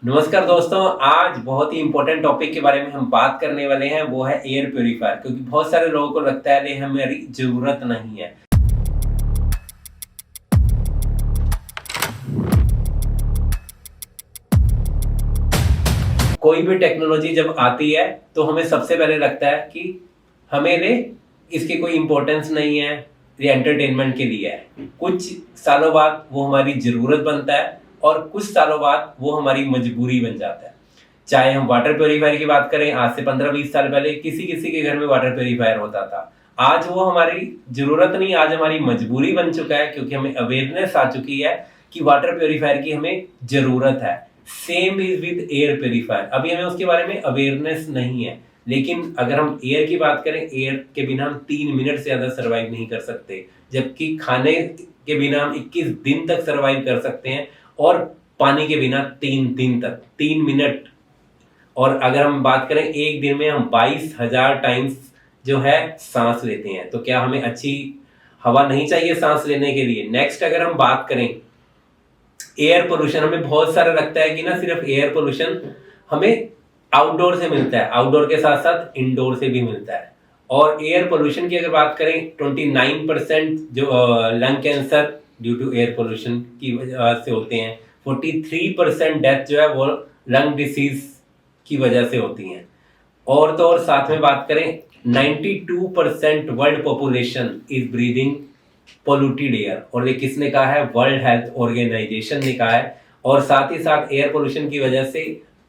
नमस्कार दोस्तों, आज बहुत ही इम्पोर्टेंट टॉपिक के बारे में हम बात करने वाले हैं, वो है एयर प्यूरीफायर। क्योंकि बहुत सारे लोगों को लगता है ये हमारी ज़रूरत नहीं है। कोई भी टेक्नोलॉजी जब आती है तो हमें सबसे पहले लगता है कि इसकी कोई इम्पोर्टेंस नहीं है, ये एंटरटेनमेंट के लिए है। कुछ सालों बाद वो हमारी ज़रूरत बनता है और कुछ सालों बाद वो हमारी मजबूरी बन जाता है। चाहे हम वाटर प्यूरीफायर की बात करें, आज से 15-20 साल पहले किसी किसी के घर में वाटर प्यूरीफायर होता था। आज वो हमारी ज़रूरत नहीं, आज हमारी मजबूरी बन चुका है, क्योंकि हमें अवेयरनेस आ चुकी है कि वाटर प्यूरीफायर की हमें ज़रूरत है। Same is with air purifier. अभी हमें उसके बारे में अवेयरनेस नहीं है, लेकिन अगर हम एयर की बात करें, एयर के बिना हम 3 मिनट से ज़्यादा सर्वाइव नहीं कर सकते, जबकि खाने के बिना हम 21 दिन तक सर्वाइव कर सकते हैं और पानी के बिना 3 दिन तक 3 मिनट। और अगर हम बात करें, एक दिन में हम 22,000 टाइम्स जो है सांस लेते हैं। तो क्या हमें अच्छी हवा नहीं चाहिए सांस लेने के लिए? नेक्स्ट अगर हम बात करें एयर पोल्यूशन, हमें बहुत सारा लगता है कि ना सिर्फ एयर पोल्यूशन हमें आउटडोर से मिलता है, आउटडोर के साथ साथ इंडोर से भी मिलता है। और एयर पोल्यूशन की अगर बात करें, 29% जो lung cancer due to air pollution की वजह से होते हैं। 43% डेथ जो है वो लंग डिसीज की वजह से होती हैं। और तो और साथ में बात करें, 92% world population is breathing polluted air. और ये किसने कहा है? वर्ल्ड हेल्थ ऑर्गेनाइजेशन ने कहा है। और साथ ही साथ एयर पोल्यूशन की वजह से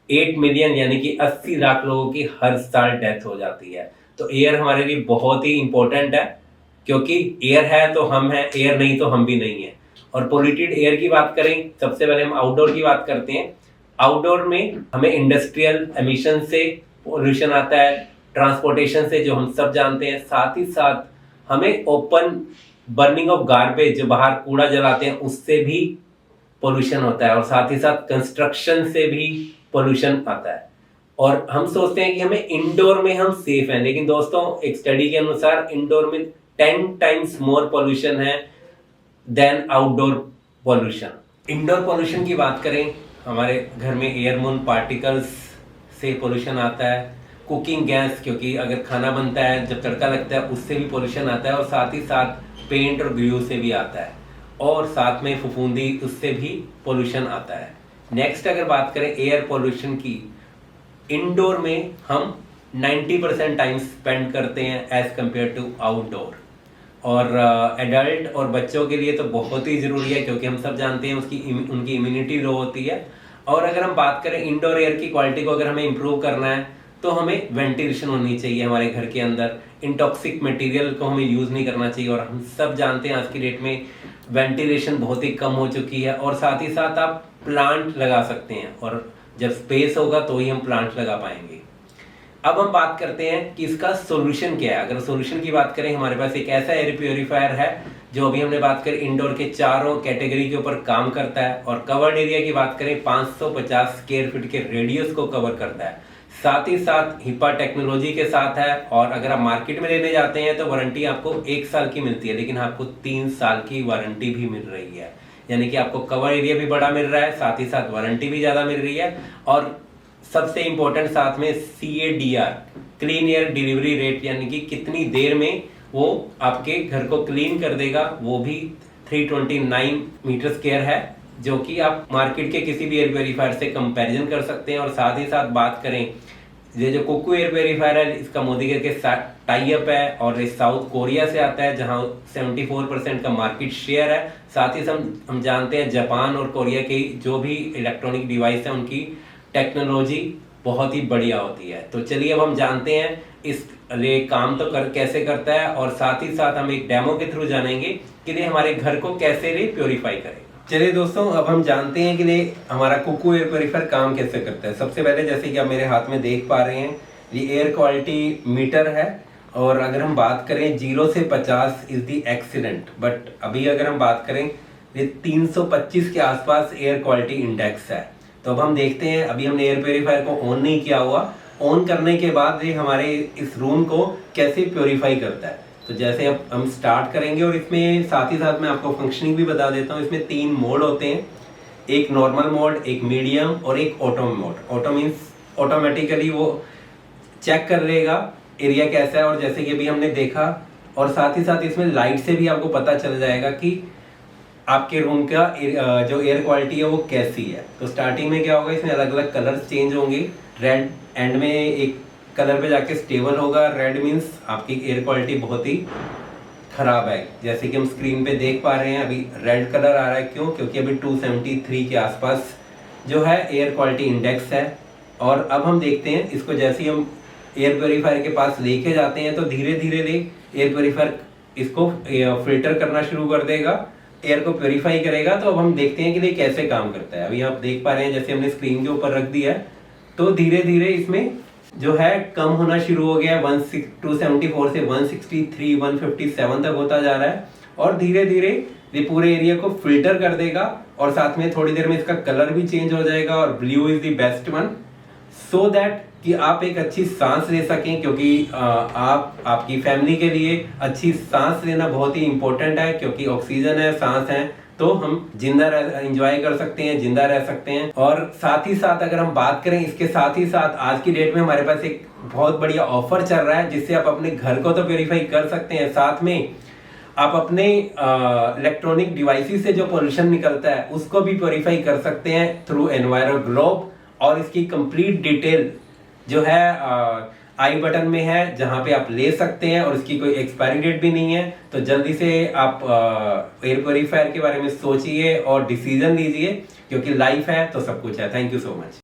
8 मिलियन यानी कि 80 लाख लोगों की हर साल डेथ हो जाती है। तो एयर हमारे लिए बहुत ही इंपॉर्टेंट है, क्योंकि एयर है तो हम हैं, एयर नहीं तो हम भी नहीं है। और पोल्यूटेड एयर की बात करें, सबसे पहले हम आउटडोर की बात करते हैं। आउटडोर में हमें इंडस्ट्रियल एमिशन से पोल्यूशन आता है, ट्रांसपोर्टेशन से, जो हम सब जानते हैं। साथ ही साथ हमें ओपन बर्निंग ऑफ गार्बेज, जो बाहर कूड़ा जलाते हैं, उससे भी पोल्यूशन होता है। और साथ ही साथ कंस्ट्रक्शन से भी पोल्यूशन आता है। और हम सोचते हैं कि हमें इंडोर में हम सेफ हैं, लेकिन दोस्तों एक स्टडी के अनुसार इंडोर में 10 टाइम्स मोर पोल्यूशन है than outdoor pollution. Indoor pollution की बात करें, हमारे घर में एयरबोर्न पार्टिकल्स से पोल्यूशन आता है। कुकिंग गैस, क्योंकि अगर खाना बनता है जब तड़का लगता है उससे भी पोल्यूशन आता है। और साथ ही साथ पेंट और ग्लू से भी आता है। और साथ में फफूंदी, उससे भी पोल्यूशन आता है। नेक्स्ट अगर बात करें एयर पोल्यूशन की, इंडोर में हम 90% टाइम स्पेंड करते हैं एज कम्पेयर टू आउटडोर। और एडल्ट और बच्चों के लिए तो बहुत ही ज़रूरी है, क्योंकि हम सब जानते हैं उनकी इम्यूनिटी लो होती है। और अगर हम बात करें इंडोर एयर की क्वालिटी को अगर हमें इम्प्रूव करना है, तो हमें वेंटिलेशन होनी चाहिए हमारे घर के अंदर। इंटॉक्सिक मटेरियल को हमें यूज़ नहीं करना चाहिए। और हम सब जानते हैं आज की डेट में वेंटिलेशन बहुत ही कम हो चुकी है। और साथ ही साथ आप प्लांट लगा सकते हैं, और जब स्पेस होगा तो ही हम प्लांट लगा पाएंगे। अब हम बात करते हैं कि इसका सोल्यूशन क्या है। अगर सोल्यूशन की बात करें, हमारे पास एक ऐसा एयर प्योरीफायर है जो अभी हमने बात करी इंडोर के चारों कैटेगरी के ऊपर काम करता है। और कवर्ड एरिया की बात करें, 550 स्क्वायर फीट के रेडियस को कवर करता है। साथ ही साथ हिपा टेक्नोलॉजी के साथ है। और अगर आप मार्केट में लेने जाते हैं तो वारंटी आपको 1 साल की मिलती है, लेकिन आपको 3 साल की वारंटी भी मिल रही है। यानी कि आपको कवर एरिया भी बड़ा मिल रहा है, साथ ही साथ वारंटी भी ज़्यादा मिल रही है। और सबसे इंपॉर्टेंट साथ में CADR, clean air delivery rate, यानी कि कितनी देर में वो आपके घर को क्लीन कर देगा, वो भी 329 मीटर स्क्वायर है, जो कि आप मार्केट के किसी भी एयर प्योरीफायर से कंपैरिजन कर सकते हैं। और साथ ही साथ बात करें, ये जो कुकू एयर प्योरीफायर है, इसका मोदी के साथ टाई अप है और ये साउथ कोरिया से आता है, जहां 74% का मार्केट शेयर है। साथ ही हम जानते हैं जापान और कोरिया की जो भी इलेक्ट्रॉनिक डिवाइस है, उनकी टेक्नोलॉजी बहुत ही बढ़िया होती है। तो चलिए अब हम जानते हैं इस ये काम तो कैसे करता है, और साथ ही साथ हम एक डेमो के थ्रू जानेंगे कि ये हमारे घर को कैसे प्योरीफाई करेगा। चलिए दोस्तों, अब हम जानते हैं कि हमारा कुकू एयर प्योरीफायर काम कैसे करता है। सबसे पहले, जैसे कि आप मेरे हाथ में देख पा रहे हैं, ये एयर क्वालिटी मीटर है। और अगर हम बात करें 0 से 50 इज दी एक्सीलेंट, बट अभी अगर हम बात करें, ये 325 के आसपास एयर क्वालिटी इंडेक्स है। तो अब हम देखते हैं, अभी हमने एयर प्योरीफायर को ऑन नहीं किया हुआ, ऑन करने के बाद ये हमारे इस रूम को कैसे प्योरीफाई करता है। तो जैसे अब हम स्टार्ट करेंगे, और इसमें साथ ही साथ मैं आपको फंक्शनिंग भी बता देता हूँ। इसमें 3 मोड होते हैं। एक नॉर्मल मोड, एक मीडियम और एक auto mode. Auto means automatically वो चेक कर लेगा एरिया कैसा है, और जैसे कि अभी हमने देखा, और साथ ही साथ इसमें लाइट से भी आपको पता चल जाएगा कि आपके रूम का जो एयर क्वालिटी है वो कैसी है। तो स्टार्टिंग में क्या होगा, इसमें अलग अलग कलर्स चेंज होंगे। रेड एंड में एक कलर पे जाके स्टेबल होगा। रेड मीन्स आपकी एयर क्वालिटी बहुत ही खराब है, जैसे कि हम स्क्रीन पे देख पा रहे हैं अभी रेड कलर आ रहा है। क्यों? क्योंकि अभी 273 के आसपास जो है एयर क्वालिटी इंडेक्स है। और अब हम देखते हैं इसको, जैसे ही हम एयर प्योरीफायर के पास लेके जाते हैं तो धीरे धीरे एयर प्योरीफायर इसको फिल्टर करना शुरू कर देगा, एयर को प्योरीफाई करेगा। तो अब हम देखते हैं कि ये कैसे काम करता है। अभी आप देख पा रहे हैं जैसे हमने स्क्रीन के ऊपर रख दिया है तो धीरे धीरे इसमें जो है कम होना शुरू हो गया है। 274 से 163, 157 तक होता जा रहा है, और धीरे धीरे ये पूरे एरिया को फिल्टर कर देगा। और साथ में थोड़ी देर में इसका कलर भी चेंज हो जाएगा, और blue is the best one, so that कि आप एक अच्छी सांस ले सकें। क्योंकि आपकी फैमिली के लिए अच्छी सांस लेना बहुत ही इंपॉर्टेंट है, क्योंकि ऑक्सीजन है, सांस है, तो हम जिंदा एंजॉय कर सकते हैं, जिंदा रह सकते हैं। और साथ ही साथ अगर हम बात करें इसके साथ ही साथ, आज की डेट में हमारे पास एक बहुत बढ़िया ऑफर चल रहा है जिससे आप अपने घर को तो प्योरीफाई कर सकते हैं, साथ में आप अपने इलेक्ट्रॉनिक डिवाइसेस से जो पोल्यूशन निकलता है उसको भी प्योरीफाई कर सकते हैं थ्रू एनवायरो ग्लोब। और इसकी कंप्लीट डिटेल जो है आई बटन में है, जहां पे आप ले सकते हैं, और इसकी कोई एक्सपायरी डेट भी नहीं है। तो जल्दी से आप एयर प्योरीफायर के बारे में सोचिए और डिसीजन लीजिए, क्योंकि लाइफ है तो सब कुछ है। Thank you so much.